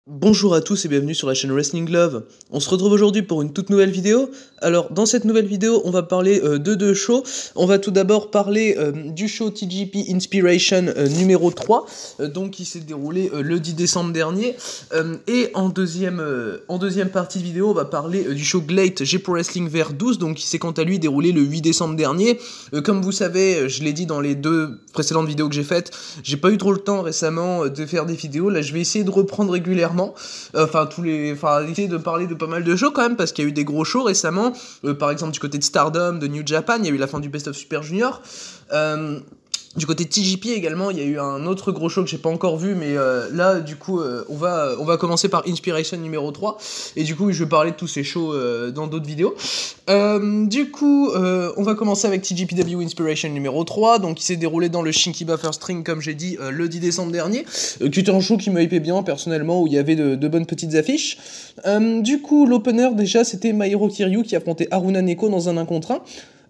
Bonjour à tous et bienvenue sur la chaîne Wrestling Love. On se retrouve aujourd'hui pour une toute nouvelle vidéo. Alors dans cette nouvelle vidéo on va parler de deux shows. On va tout d'abord parler du show TJP Inspiration numéro 3 donc qui s'est déroulé le 10 décembre dernier. Et en deuxième partie de vidéo on va parler du show GLEAT G Pro Wrestling VR12 donc qui s'est quant à lui déroulé le 8 décembre dernier. Comme vous savez, je l'ai dit dans les deux précédentes vidéos que j'ai faites, j'ai pas eu trop le temps récemment de faire des vidéos. Là je vais essayer de reprendre régulièrement. Essayer de parler de pas mal de shows quand même, parce qu'il y a eu des gros shows récemment, par exemple du côté de Stardom, de New Japan, il y a eu la fin du Best of Super Junior, du côté de TJP également, il y a eu un autre gros show que j'ai pas encore vu, mais là, du coup, on va commencer par Inspiration numéro 3, et du coup, je vais parler de tous ces shows dans d'autres vidéos. On va commencer avec TJPW Inspiration numéro 3, donc qui s'est déroulé dans le Shinkiba First Ring, comme j'ai dit, le 10 décembre dernier, qui était un show qui m'a hypé bien, personnellement, où il y avait de bonnes petites affiches. L'opener, déjà, c'était Mairo Kiryu qui affrontait Haruna Neko dans un 1 contre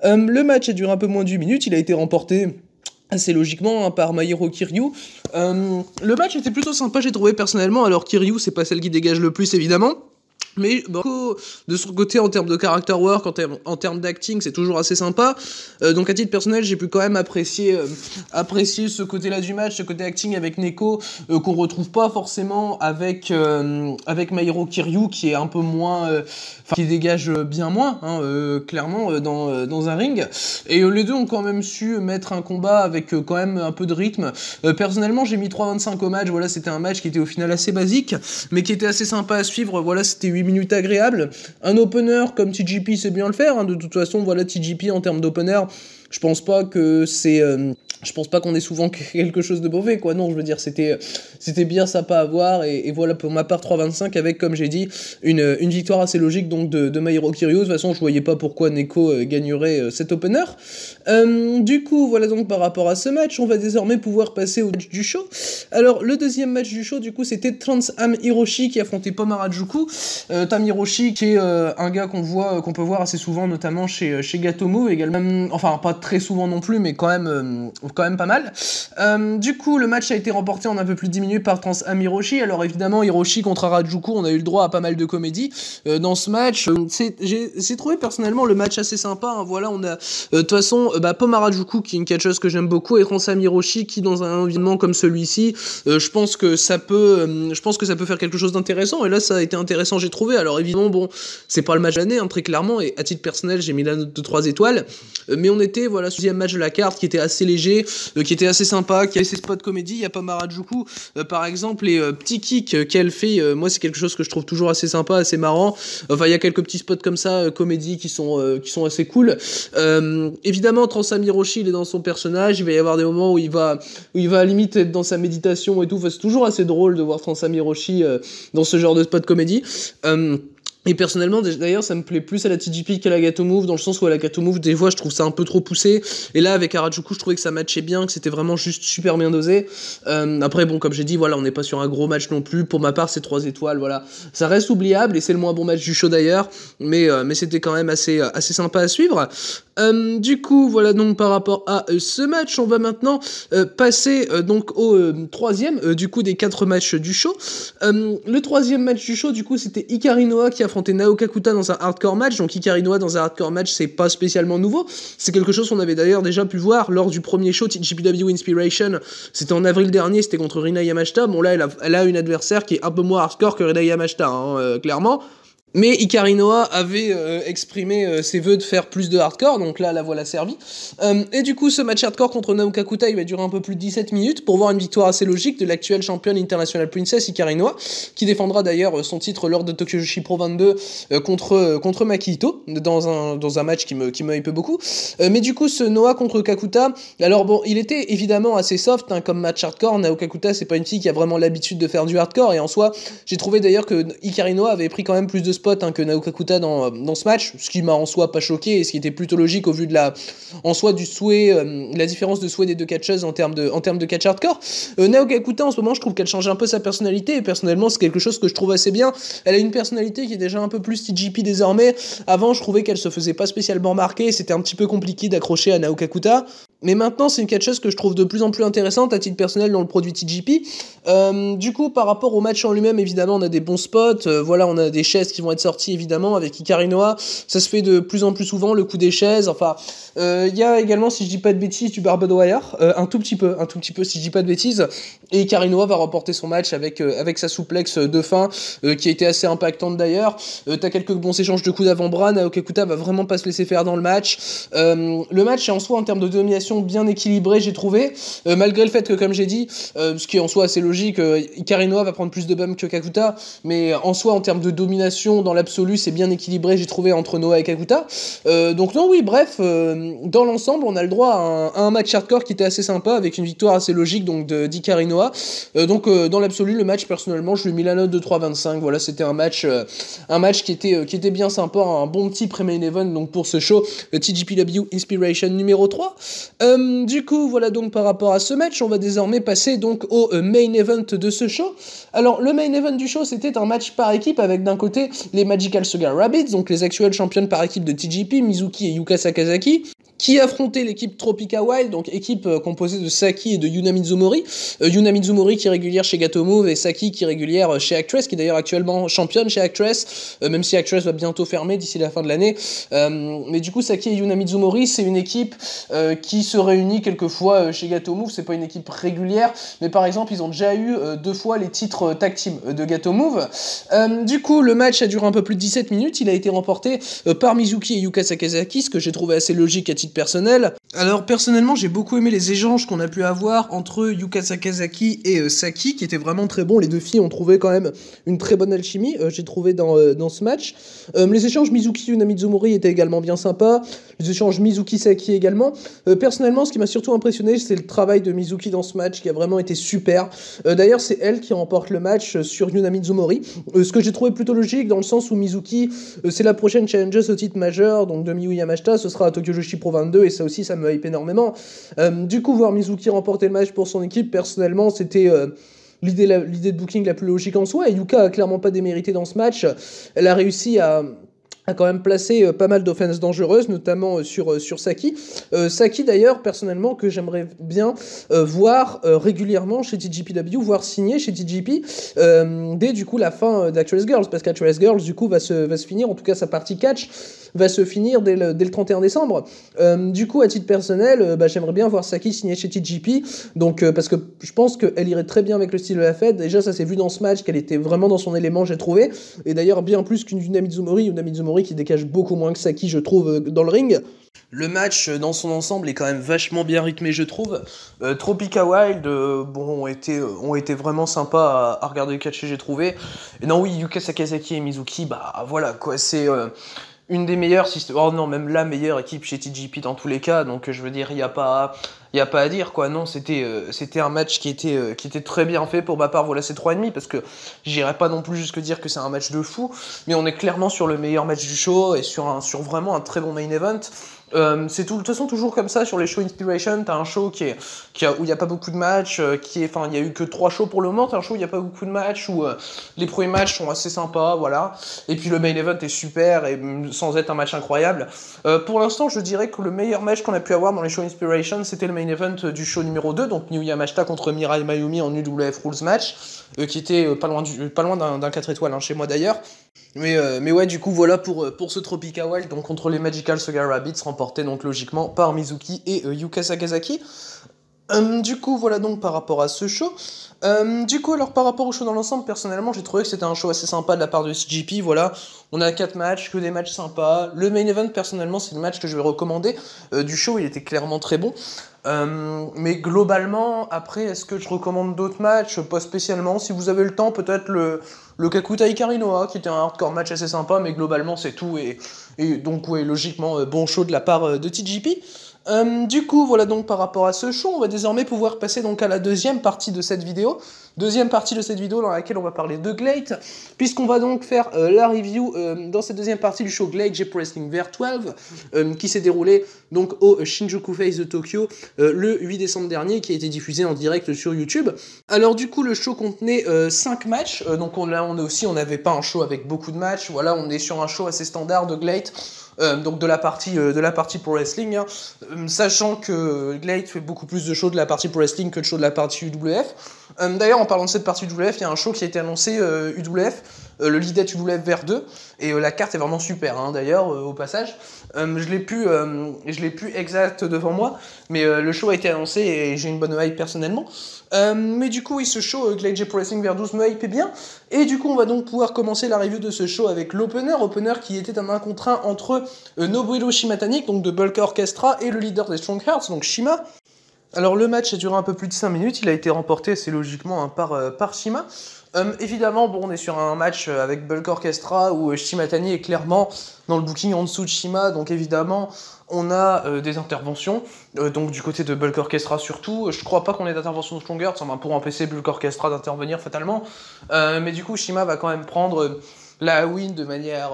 1. Le match a duré un peu moins d'1 minute, il a été remporté assez logiquement par Mairo Kiryu. Le match était plutôt sympa, j'ai trouvé personnellement. Alors Kiryu, c'est pas celle qui dégage le plus évidemment, mais bon, de son côté, en termes de character work, en termes d'acting, c'est toujours assez sympa. Donc à titre personnel, j'ai pu quand même apprécier ce côté-là du match, ce côté acting avec Neko, qu'on retrouve pas forcément avec Mairo Kiryu, qui est un peu moins, qui dégage bien moins, clairement, dans un ring. Et les deux ont quand même su mettre un combat avec quand même un peu de rythme. Personnellement, j'ai mis 3,25 au match. Voilà, c'était un match qui était au final assez basique, mais qui était assez sympa à suivre. Voilà, c'était 8 minutes agréables. Un opener comme TJP sait bien le faire, de toute façon, voilà, TJP en termes d'opener, je pense pas que c'est... je pense pas qu'on ait souvent quelque chose de mauvais, quoi. Non, je veux dire, c'était bien sympa à voir, et voilà, pour ma part, 3,25 avec, comme j'ai dit, une victoire assez logique, donc, de Mairo Kiryu. De toute façon, je voyais pas pourquoi Neko gagnerait cet opener. Voilà, donc, par rapport à ce match, on va désormais pouvoir passer au match du show. Alors, le deuxième match du show, du coup, c'était Trans Am Hiroshi qui affrontait Pom Harajuku. Tam Hiroshi, qui est un gars qu'on peut voir assez souvent, notamment chez Gato Move, également, enfin, pas très souvent non plus, mais quand même pas mal. Le match a été remporté en un peu plus de 10 minutes par Trans Am Hiroshi. Alors évidemment, Hiroshi contre Harajuku, on a eu le droit à pas mal de comédie dans ce match. J'ai trouvé personnellement le match assez sympa. Voilà, on a de toute façon Pom Harajuku, qui est une catcheuse que j'aime beaucoup, et Trans Am Hiroshi, qui dans un environnement comme celui-ci, je pense que ça peut faire quelque chose d'intéressant. Et là, ça a été intéressant, j'ai trouvé. Alors évidemment, bon, c'est pas le match de l'année, très clairement, et à titre personnel, j'ai mis la note de 3 étoiles. Mais on était, voilà, deuxième match de la carte, qui était assez léger, qui était assez sympa, qui avait ses spots comédie. Il y a pas Harajuku, par exemple, les petits kicks qu'elle fait, moi c'est quelque chose que je trouve toujours assez sympa, assez marrant. Enfin, il y a quelques petits spots comme ça, comédie, qui sont assez cool. Évidemment, Trans Am Hiroshi, il est dans son personnage, il va y avoir des moments où il va limite être dans sa méditation et tout. Enfin, c'est toujours assez drôle de voir Trans Am Hiroshi dans ce genre de spot comédie. Et personnellement, d'ailleurs, ça me plaît plus à la TJP qu'à la Gato Move, dans le sens où à la Gato Move, des fois, je trouve ça un peu trop poussé. Et là, avec Harajuku, je trouvais que ça matchait bien, que c'était vraiment juste super bien dosé. Après, bon, comme j'ai dit, voilà, on n'est pas sur un gros match non plus. Pour ma part, c'est 3 étoiles, voilà. Ça reste oubliable, et c'est le moins bon match du show d'ailleurs. Mais c'était quand même assez sympa à suivre. Voilà, donc par rapport à ce match, on va maintenant passer donc au troisième des 4 matchs du show. Le troisième match du show, du coup, c'était Hikari Noa qui affrontait Naoka Kuta dans un hardcore match. Donc Hikari Noa dans un hardcore match, c'est pas spécialement nouveau. C'est quelque chose qu'on avait d'ailleurs déjà pu voir lors du premier show TJPW Inspiration. C'était en avril dernier, c'était contre Rina Yamashita. Bon là, elle a une adversaire qui est un peu moins hardcore que Rina Yamashita, clairement. Mais Hikari Noa avait exprimé ses vœux de faire plus de hardcore, donc là, la voilà servie. Et du coup, ce match hardcore contre Naoka Kuta, il va durer un peu plus de 17 minutes pour voir une victoire assez logique de l'actuelle championne International Princess Hikari Noa, qui défendra d'ailleurs son titre lors de Tokyo Joshi Pro 22 contre Maki Ito, dans un match qui me hype beaucoup. Mais du coup, ce Noa contre Kakuta, alors bon, il était évidemment assez soft comme match hardcore. Naoka Kuta, c'est pas une fille qui a vraiment l'habitude de faire du hardcore, et en soi, j'ai trouvé d'ailleurs que Hikari Noa avait pris quand même plus de spot que Naoka Kuta dans ce match, ce qui m'a en soi pas choqué, et ce qui était plutôt logique au vu de la différence de souhait des deux catcheuses en termes de catch hardcore. Naoka Kuta, en ce moment, je trouve qu'elle change un peu sa personnalité, et personnellement c'est quelque chose que je trouve assez bien. Elle a une personnalité qui est déjà un peu plus TJP désormais. Avant, je trouvais qu'elle se faisait pas spécialement remarquer, c'était un petit peu compliqué d'accrocher à Naoka Kuta. Mais maintenant, c'est une catcheuse que je trouve de plus en plus intéressante à titre personnel dans le produit TJP. Du coup, par rapport au match en lui-même, évidemment, on a des bons spots. Voilà, on a des chaises qui vont être sorties, évidemment, avec Hikari Noa. Ça se fait de plus en plus souvent, le coup des chaises. Enfin, il y a également, si je dis pas de bêtises, du Barbed Wire. Un tout petit peu, si je dis pas de bêtises. Et Hikari Noa va remporter son match avec sa souplex de fin, qui a été assez impactante d'ailleurs. T'as quelques bons échanges de coups d'avant-bras. Naoki Kakuta va vraiment pas se laisser faire dans le match. Le match est en soi, en termes de domination, bien équilibré, j'ai trouvé, malgré le fait que, comme j'ai dit, ce qui est en soi assez logique, Hikari Noa va prendre plus de bump que Kakuta, mais en soi, en termes de domination, dans l'absolu, c'est bien équilibré, j'ai trouvé, entre Noa et Kakuta. Donc non, oui, bref, dans l'ensemble, on a le droit à un match hardcore qui était assez sympa, avec une victoire assez logique donc d'Hikari Noa. Donc dans l'absolu, le match, personnellement, je lui ai mis la note de 3,25. Voilà, c'était un match qui était bien sympa, un bon petit pré-main event donc pour ce show, le TJPW Inspiration numéro 3. Du coup, voilà donc par rapport à ce match, on va désormais passer donc au main event de ce show. Alors, le main event du show, c'était un match par équipe avec d'un côté les Magical Sugar Rabbits, donc les actuelles championnes par équipe de TJP, Mizuki et Yuka Sakazaki, qui affrontait l'équipe Tropica Wild, donc équipe composée de Saki et de Yuna Mizumori. Yuna Mizumori qui est régulière chez Gato Move et Saki qui est régulière chez Actress, qui est d'ailleurs actuellement championne chez Actress, même si Actress va bientôt fermer d'ici la fin de l'année. Mais du coup, Saki et Yuna Mizumori, c'est une équipe qui se réunit quelquefois chez Gato Move. C'est pas une équipe régulière, mais par exemple, ils ont déjà eu 2 fois les titres tag team de Gato Move. Du coup, le match a duré un peu plus de 17 minutes. Il a été remporté par Mizuki et Yuka Sakazaki, ce que j'ai trouvé assez logique à titre personnel. Alors personnellement, j'ai beaucoup aimé les échanges qu'on a pu avoir entre Yuka Sakazaki et Saki, qui étaient vraiment très bons. Les deux filles ont trouvé quand même une très bonne alchimie, j'ai trouvé dans ce match. Les échanges Mizuki-Yuna Mizumori étaient également bien sympas. Les échanges Mizuki-Saki également. Personnellement, ce qui m'a surtout impressionné, c'est le travail de Mizuki dans ce match, qui a vraiment été super. D'ailleurs, c'est elle qui remporte le match sur Yuna Mizumori. Ce que j'ai trouvé plutôt logique, dans le sens où Mizuki, c'est la prochaine challengeuse au titre majeur, donc de Miyu Yamashita, ce sera à Tokyo Joshi Pro 22, et ça aussi, ça me hype énormément. Du coup, voir Mizuki remporter le match pour son équipe, personnellement, c'était l'idée de booking la plus logique en soi, et Yuka a clairement pas démérité dans ce match. Elle a réussi à quand même placé pas mal d'offenses dangereuses, notamment sur Saki. Saki d'ailleurs, personnellement, que j'aimerais bien voir régulièrement chez TJPW, voire signer chez TJP dès du coup la fin d'Actress Girls, parce qu'Actress Girls du coup va se finir, en tout cas sa partie catch va se finir dès le 31 décembre. Du coup, à titre personnel, j'aimerais bien voir Saki signer chez TJP, donc parce que je pense qu'elle irait très bien avec le style de la fête. Déjà, ça s'est vu dans ce match qu'elle était vraiment dans son élément, j'ai trouvé, et d'ailleurs bien plus qu'une Yuna Mizumori qui dégage beaucoup moins que Saki, je trouve, dans le ring. Le match, dans son ensemble, est quand même vachement bien rythmé, je trouve. Tropica Wild, ont été vraiment sympas à regarder catcher, j'ai trouvé. Et non, oui, Yuka Sakazaki et Mizuki, voilà, quoi, c'est une des meilleures, même la meilleure équipe chez TJP dans tous les cas, donc je veux dire, il y a pas à dire, quoi. Non, c'était un match qui était très bien fait. Pour ma part, voilà, c'est 3,5, parce que j'irais pas non plus jusque dire que c'est un match de fou, mais on est clairement sur le meilleur match du show et sur vraiment un très bon main event. C'est de toute façon toujours comme ça sur les shows Inspiration. T'as un show où il n'y a pas beaucoup de matchs, il y a eu que 3 shows pour le moment. T'as un show où il n'y a pas beaucoup de matchs, où les premiers matchs sont assez sympas, voilà. Et puis le main event est super, et sans être un match incroyable. Pour l'instant, je dirais que le meilleur match qu'on a pu avoir dans les shows Inspiration, c'était le main event du show numéro 2, donc Miyu Yamashita contre Mirai Mayumi en UWF Rules match, qui était pas loin d'un 4 étoiles, chez moi d'ailleurs. Mais ouais, du coup, voilà pour ce Tropica Wild, donc contre les Magical Sugar Rabbits, remporté donc logiquement par Mizuki et Yuka Sakazaki. Du coup, voilà donc par rapport à ce show. Du coup, alors par rapport au show dans l'ensemble, personnellement, j'ai trouvé que c'était un show assez sympa de la part de SGP. Voilà, on a 4 matchs, que des matchs sympas. Le main event, personnellement, c'est le match que je vais recommander du show. Il était clairement très bon. Mais globalement, après, est-ce que je recommande d'autres matchs? Pas spécialement. Si vous avez le temps, peut-être le Kakuta Hikari Noa, qui était un hardcore match assez sympa, mais globalement, c'est tout. Et donc, ouais, logiquement, bon show de la part de TJP. Du coup, voilà donc par rapport à ce show, on va désormais pouvoir passer donc à la deuxième partie de cette vidéo. Deuxième partie de cette vidéo dans laquelle on va parler de GLEAT, puisqu'on va donc faire la review dans cette deuxième partie du show GLEAT J-Pro Wrestling VR12, qui s'est déroulé donc au Shinjuku Face de Tokyo le 8 décembre dernier, qui a été diffusé en direct sur YouTube. Alors du coup, le show contenait 5 matchs, donc on n'avait pas un show avec beaucoup de matchs, voilà, on est sur un show assez standard de GLEAT. donc de la partie pro wrestling, hein, sachant que Glade fait beaucoup plus de shows de la partie pro wrestling que de shows de la partie UWF. D'ailleurs, en parlant de cette partie UWF, il y a un show qui a été annoncé UWF, le Lidet UWF vers 2, et la carte est vraiment super, hein, d'ailleurs, au passage. Je l'ai plus exact devant moi, mais le show a été annoncé et j'ai une bonne hype personnellement. Mais du coup, oui, ce show, Glade J Pro Wrestling vers 12 me hype bien. Et du coup, on va donc pouvoir commencer la review de ce show avec l'opener qui était un 1 contre 1 entre Nobuhiro Shimatani, donc de Bulk Orchestra, et le leader des Strong Hearts, donc Shima. Alors le match a duré un peu plus de 5 minutes, il a été remporté assez logiquement, hein, par Shima. Évidemment, bon, on est sur un match avec Bulk Orchestra où Shimatani est clairement dans le booking en dessous de Shima, donc évidemment on a des interventions, donc du côté de Bulk Orchestra surtout. Je crois pas qu'on ait d'intervention de Strong Hearts, pour empêcher Bulk Orchestra d'intervenir fatalement, mais du coup Shima va quand même prendre la win de manière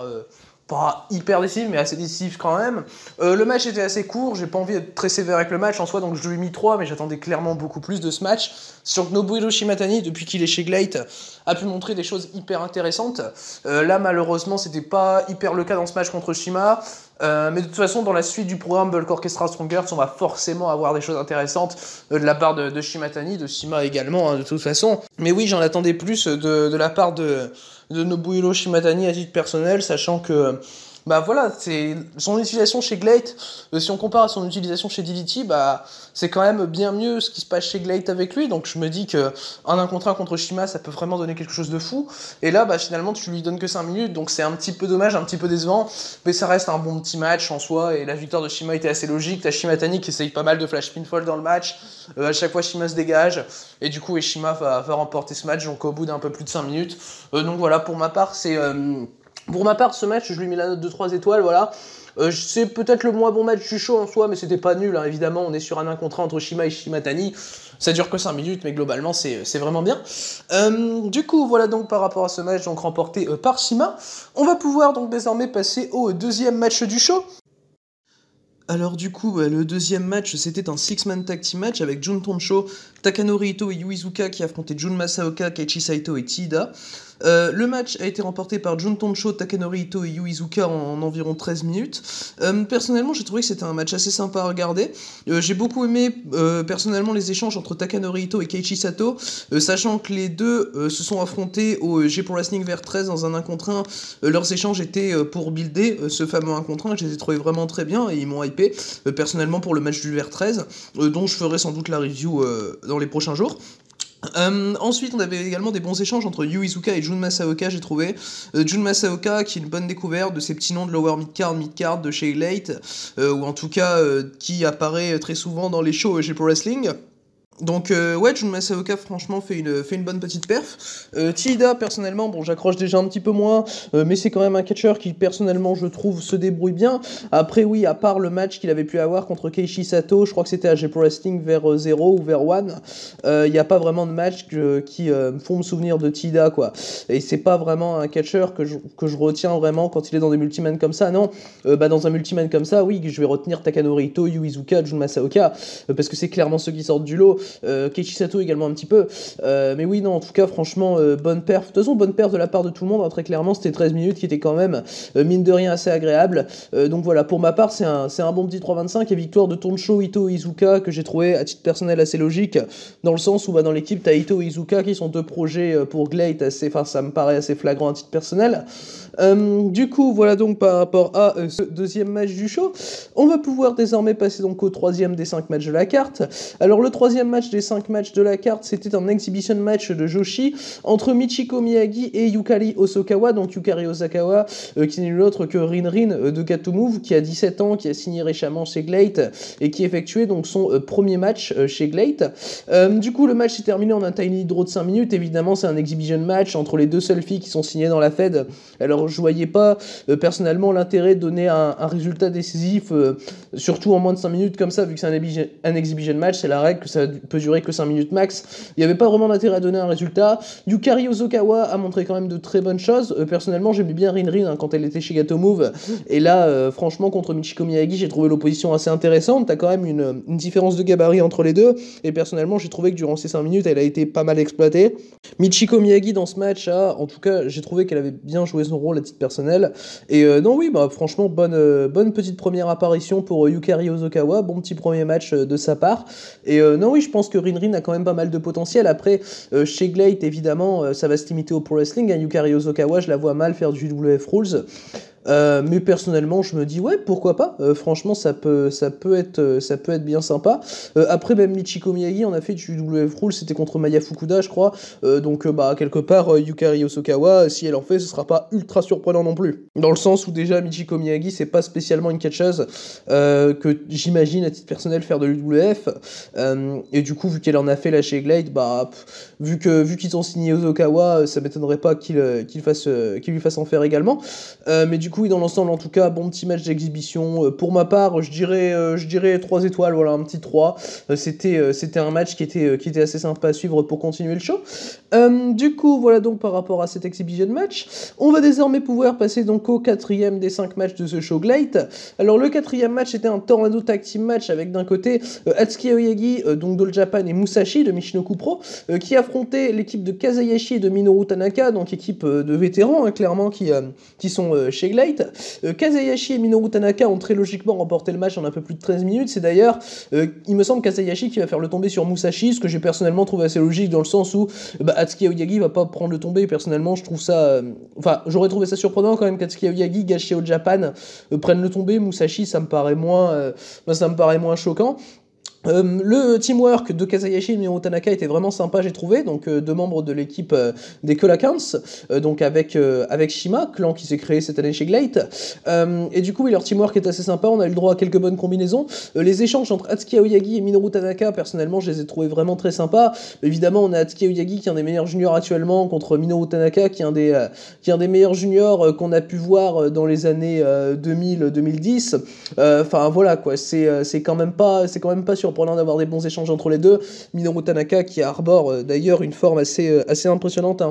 pas hyper décisive, mais assez décisive quand même. Le match était assez court, j'ai pas envie d'être très sévère avec le match en soi, donc je lui ai mis 3, mais j'attendais clairement beaucoup plus de ce match. Sur Nobuhiro Shimatani, depuis qu'il est chez Glade, a pu montrer des choses hyper intéressantes. Là, malheureusement, c'était pas hyper le cas dans ce match contre Shima. Mais de toute façon, dans la suite du programme Bulk Orchestra Strong Hearts, on va forcément avoir des choses intéressantes de la part de Shimatani, de Shima également, hein, de toute façon. Mais oui, j'en attendais plus de la part de Nobuhiro Shimatani à titre personnel, sachant que bah voilà, c'est son utilisation chez Glade, si on compare à son utilisation chez DDT, bah c'est quand même bien mieux ce qui se passe chez Glade avec lui, donc je me dis que un 1 contre 1 contre Shima, ça peut vraiment donner quelque chose de fou, et là bah finalement tu lui donnes que 5 minutes, donc c'est un petit peu dommage, un petit peu décevant, mais ça reste un bon petit match en soi, et la victoire de Shima était assez logique. T'as Shimatani qui essaye pas mal de flash pinfall dans le match, à chaque fois Shima se dégage, et du coup Shima va remporter ce match, donc au bout d'un peu plus de 5 minutes, donc voilà, pour ma part, ce match, je lui mets la note de 3 étoiles, voilà. C'est peut-être le moins bon match du show en soi, mais c'était pas nul, hein, évidemment, on est sur un 1 contre 1 entre Shima et Shimatani, ça dure que 5 minutes, mais globalement, c'est vraiment bien. Du coup, voilà donc par rapport à ce match donc remporté par Shima, on va pouvoir donc désormais passer au deuxième match du show. Alors du coup, le deuxième match, c'était un 6-man tag team match avec Jun Toncho, Takanori Ito et Yu Iizuka qui affrontaient Jun Masaoka, Keiichi Saito et Chiida. Le match a été remporté par Jun Toncho, Takanori Ito et Yu Iizuka en environ 13 minutes. Personnellement, j'ai trouvé que c'était un match assez sympa à regarder. J'ai beaucoup aimé personnellement les échanges entre Takanori Ito et Keiichi Sato, sachant que les deux se sont affrontés au J Pro Wrestling vers 13 dans un 1 contre 1. Leurs échanges étaient pour builder ce fameux 1 contre 1, que je les ai trouvés vraiment très bien et ils m'ont hypé personnellement pour le match du vers 13, dont je ferai sans doute la review dans les prochains jours. Ensuite, on avait également des bons échanges entre Yu Iizuka et Jun Masaoka, j'ai trouvé. Jun Masaoka, qui est une bonne découverte de ces petits noms de lower mid-card de chez Elite, ou en tout cas qui apparaît très souvent dans les shows chez Pro Wrestling. Donc ouais, Jun Masaoka franchement fait une bonne petite perf. Chiida personnellement, bon j'accroche déjà un petit peu moins, mais c'est quand même un catcheur qui personnellement je trouve se débrouille bien. Après oui, à part le match qu'il avait pu avoir contre Keiichi Sato, je crois que c'était à J-Pro Wrestling vers 0 ou vers 1, il n'y a pas vraiment de match qui font me souvenir de Chiida quoi. Et c'est pas vraiment un catcheur que je retiens vraiment quand il est dans des multiman comme ça, non. Dans un multiman comme ça, oui, je vais retenir Takanori Ito, Yu Iizuka, Jun Masaoka, parce que c'est clairement ceux qui sortent du lot. Keiichi Sato également un petit peu, mais oui non en tout cas franchement bonne perf, de toute façon bonne perf de la part de tout le monde, hein, très clairement c'était 13 minutes qui était quand même mine de rien assez agréable, donc voilà pour ma part c'est un bon petit 3,25 et victoire de Toncho, Ito et Iizuka que j'ai trouvé à titre personnel assez logique, dans le sens où dans l'équipe t'as Ito et Iizuka qui sont deux projets pour Glade ça me paraît assez flagrant à titre personnel. Du coup voilà donc par rapport à ce deuxième match du show, on va pouvoir désormais passer donc au troisième des 5 matchs de la carte. Alors le troisième match des 5 matchs de la carte, c'était un exhibition match de Joshi entre Michiko Miyagi et Yukari Osakawa, donc Yukari Osakawa qui n'est nul autre que Rin de Gatomove, qui a 17 ans, qui a signé récemment chez Glade et qui effectuait donc son premier match chez Glade. Du coup le match s'est terminé en un tiny draw de 5 minutes, évidemment c'est un exhibition match entre les deux seules filles qui sont signées dans la Fed, alors je voyais pas personnellement l'intérêt de donner un résultat décisif, surtout en moins de 5 minutes comme ça, vu que c'est un exhibition match, c'est la règle que peut durer que 5 minutes max. Il n'y avait pas vraiment d'intérêt à donner un résultat. Yukari Ozokawa a montré quand même de très bonnes choses. Personnellement, j'aimais bien Rin quand elle était chez Gato Move. Et là, franchement, contre Michiko Miyagi, j'ai trouvé l'opposition assez intéressante. T'as quand même une différence de gabarit entre les deux. Et personnellement, j'ai trouvé que durant ces 5 minutes, elle a été pas mal exploitée. Michiko Miyagi, dans ce match, en tout cas, j'ai trouvé qu'elle avait bien joué son rôle à titre personnel. Et non, oui, franchement, bonne petite première apparition pour Yukari Ozokawa. Bon petit premier match de sa part. Et non, oui, je pense que Rin a quand même pas mal de potentiel. Après, chez Glate, évidemment, ça va se limiter au pro wrestling. Yukari Ozokawa, je la vois mal faire du WF Rules. Mais personnellement, je me dis ouais, pourquoi pas. Franchement, ça peut être bien sympa. Après, même Michiko Miyagi, on a fait du WF Rule, c'était contre Maya Fukuda, je crois. Donc, quelque part, Yukari Ozokawa, si elle en fait, ce sera pas ultra surprenant non plus. Dans le sens où déjà Michiko Miyagi, c'est pas spécialement une catcheuse que j'imagine à titre personnel faire de l'UWF. Et du coup, vu qu'elle en a fait là chez Glade, vu qu'ils ont signé Ozokawa, ça m'étonnerait pas qu'il lui fasse en faire également. Mais du coup, oui, dans l'ensemble, en tout cas, bon petit match d'exhibition. Pour ma part, je dirais 3 étoiles, voilà, un petit 3. C'était un match qui était assez sympa à suivre pour continuer le show. Du coup, voilà donc par rapport à cet exhibition match. On va désormais pouvoir passer donc au 4e des 5 matchs de ce show Glate. Alors, le 4e match était un Tornado Tag Team match avec d'un côté Atsuki Aoyagi, donc d'All Japan, et Musashi de Michinoku Pro, qui affrontaient l'équipe de Kazayashi et de Minoru Tanaka, donc équipe de vétérans, hein, clairement, qui sont chez Glate. Kazayashi et Minoru Tanaka ont très logiquement remporté le match en un peu plus de 13 minutes. C'est d'ailleurs, il me semble, Kazayashi qui va faire le tombé sur Musashi, ce que j'ai personnellement trouvé assez logique dans le sens où Atsuki Aoyagi va pas prendre le tombé. Et personnellement, je trouve ça. J'aurais trouvé ça surprenant quand même qu'Atsuki Aoyagi, gâché au Japan, prenne le tombé. Musashi, ça me paraît moins choquant. Le teamwork de Kazayashi et Minoru Tanaka était vraiment sympa, j'ai trouvé. Donc, deux membres de l'équipe des Colacans, donc avec Shima, clan qui s'est créé cette année chez Glate. Et du coup, oui, leur teamwork est assez sympa. On a eu le droit à quelques bonnes combinaisons. Les échanges entre Atsuki Aoyagi et Minoru Tanaka, personnellement, je les ai trouvés vraiment très sympas. Évidemment, on a Atsuki Aoyagi qui est un des meilleurs juniors actuellement contre Minoru Tanaka qui est un des meilleurs juniors qu'on a pu voir dans les années 2000-2010. Voilà quoi. C'est quand même pas surprenant d'avoir des bons échanges entre les deux. Minoru Tanaka qui arbore d'ailleurs une forme assez impressionnante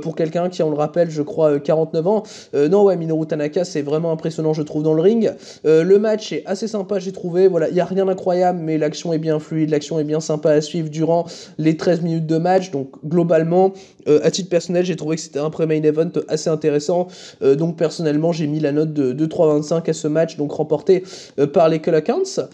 pour quelqu'un qui, on le rappelle, je crois 49 ans. Minoru Tanaka, c'est vraiment impressionnant, je trouve, dans le ring. Le match est assez sympa, j'ai trouvé. Voilà, il n'y a rien d'incroyable, mais l'action est bien fluide, l'action est bien sympa à suivre durant les 13 minutes de match. Donc, globalement, à titre personnel, j'ai trouvé que c'était un pré-main event assez intéressant. Donc, personnellement, j'ai mis la note de 3,25 à ce match, donc remporté par les Colacans.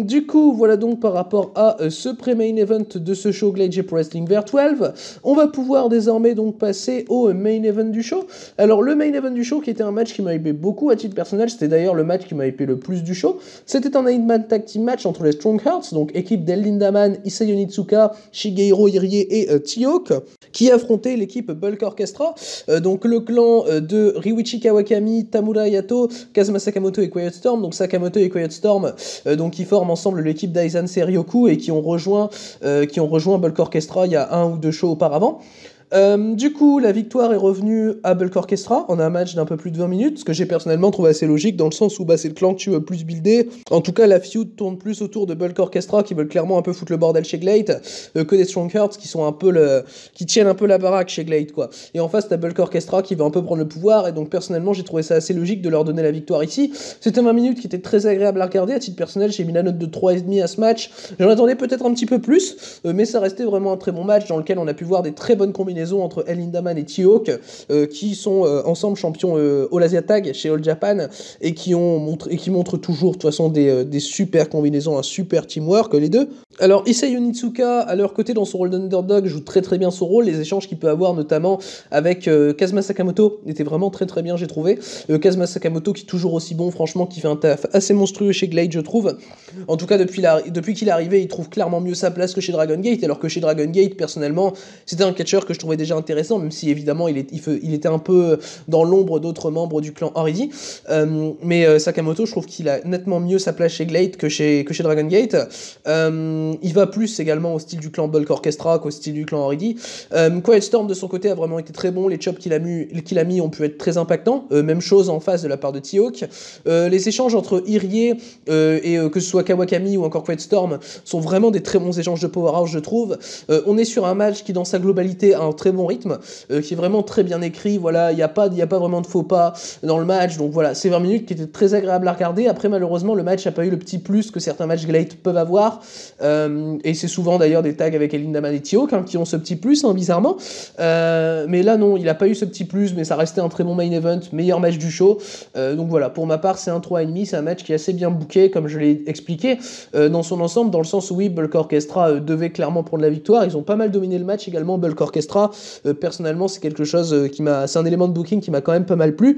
Du coup, voilà donc par rapport à ce pré-main event de ce show Glade Pro Wrestling Ver 12. On va pouvoir désormais donc passer au main event du show. Alors le main event du show qui était un match qui m'a hypé beaucoup à titre personnel, c'était d'ailleurs le match qui m'a hypé le plus du show. C'était un 8-man tag team match entre les Strong Hearts, donc équipe d'El Lindaman, Issei Onitsuka, Shigeru Irie et T-Hawk, qui affrontait l'équipe Bulk Orchestra, donc le clan de Ryuichi Kawakami, Tamura Yato, Kazuma Sakamoto et Quiet Storm, donc Sakamoto et Quiet Storm, donc qui forment ensemble l'équipe d'Aizen Seryoku et qui ont rejoint Bulk Orchestra il y a 1 ou 2 shows auparavant. Du coup, la victoire est revenue à Bulk Orchestra en un match d'un peu plus de 20 minutes, ce que j'ai personnellement trouvé assez logique dans le sens où c'est le clan que tu veux plus builder. En tout cas, la feud tourne plus autour de Bulk Orchestra qui veulent clairement un peu foutre le bordel chez Glade que des Strong Hearts qui tiennent un peu la baraque chez Glade, quoi. Et en face, t'as Bulk Orchestra qui va un peu prendre le pouvoir et donc personnellement, j'ai trouvé ça assez logique de leur donner la victoire ici. C'était 20 minutes qui étaient très agréables à regarder. À titre personnel, j'ai mis la note de 3,5 à ce match. J'en attendais peut-être un petit peu plus, mais ça restait vraiment un très bon match dans lequel on a pu voir des très bonnes combinaisons entre El Lindaman et T-Hawk qui sont ensemble champions All Asia Tag chez All Japan et qui montrent toujours de toute façon des super combinaisons, un super teamwork les deux. Alors Issei Onitsuka à leur côté dans son rôle d'underdog joue très très bien son rôle, les échanges qu'il peut avoir notamment avec Kazuma Sakamoto étaient vraiment très très bien, j'ai trouvé. Kazuma Sakamoto qui est toujours aussi bon, franchement, qui fait un taf assez monstrueux chez Glade, je trouve. En tout cas depuis qu'il est arrivé, il trouve clairement mieux sa place que chez Dragon Gate, alors que chez Dragon Gate personnellement c'était un catcheur que je trouvais trouvais déjà intéressant, même si évidemment il était un peu dans l'ombre d'autres membres du clan Horidi. Mais Sakamoto, je trouve qu'il a nettement mieux sa place chez Glade que chez Dragon Gate. Il va plus également au style du clan Bulk Orchestra qu'au style du clan Horidi. Quiet Storm de son côté a vraiment été très bon, les chops qu'il a mis ont pu être très impactants, même chose en face de la part de T-Hawk. Les échanges entre Irie et que ce soit Kawakami ou encore Quiet Storm sont vraiment des très bons échanges de powerhouse, je trouve. On est sur un match qui dans sa globalité a un très bon rythme, qui est vraiment très bien écrit, voilà, il n'y a pas vraiment de faux pas dans le match, donc voilà, c'est 20 minutes qui étaient très agréables à regarder. Après malheureusement le match n'a pas eu le petit plus que certains matchs Glade peuvent avoir, et c'est souvent d'ailleurs des tags avec Elindaman et T-Hawk qui ont ce petit plus, bizarrement, mais là non, il n'a pas eu ce petit plus, mais ça restait un très bon main event, meilleur match du show, donc voilà, pour ma part c'est un 3,5, c'est un match qui est assez bien booké, comme je l'ai expliqué, dans son ensemble, dans le sens où oui, Bulk Orchestra devait clairement prendre la victoire, ils ont pas mal dominé le match également, Bulk Orchestra, personnellement c'est quelque chose c'est un élément de booking qui m'a quand même pas mal plu,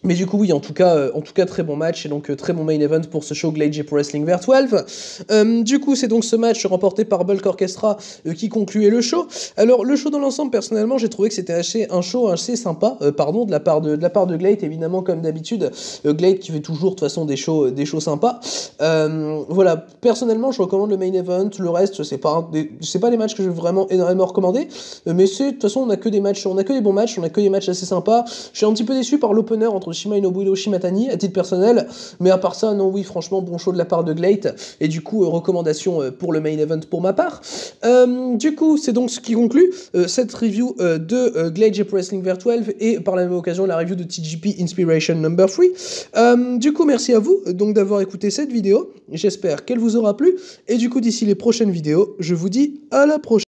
mais du coup, oui, en tout cas, très bon match, et donc très bon main event pour ce show Glade J Pro Wrestling Ver 12. Du coup, c'est donc ce match remporté par Bulk Orchestra qui concluait le show. Alors, le show dans l'ensemble, personnellement, j'ai trouvé que c'était un show assez sympa, de la part de Glade, évidemment, comme d'habitude, Glade qui fait toujours, de toute façon, des shows sympas. Voilà, personnellement, je recommande le main event, le reste, c'est pas des matchs que je vais vraiment énormément recommander, mais de toute façon, on a que des bons matchs, on a que des matchs assez sympas. Je suis un petit peu déçu par l'opener entre Shima Inoue et Shimatani à titre personnel, mais à part ça, non, oui, franchement, bon show de la part de Glade, et du coup, recommandation pour le main event pour ma part. Du coup, c'est donc ce qui conclut cette review de Glade J Pro Wrestling Ver 12, et par la même occasion, la review de TJP Inspiration Number 3. Du coup, merci à vous donc d'avoir écouté cette vidéo, j'espère qu'elle vous aura plu, et du coup, d'ici les prochaines vidéos, je vous dis à la prochaine.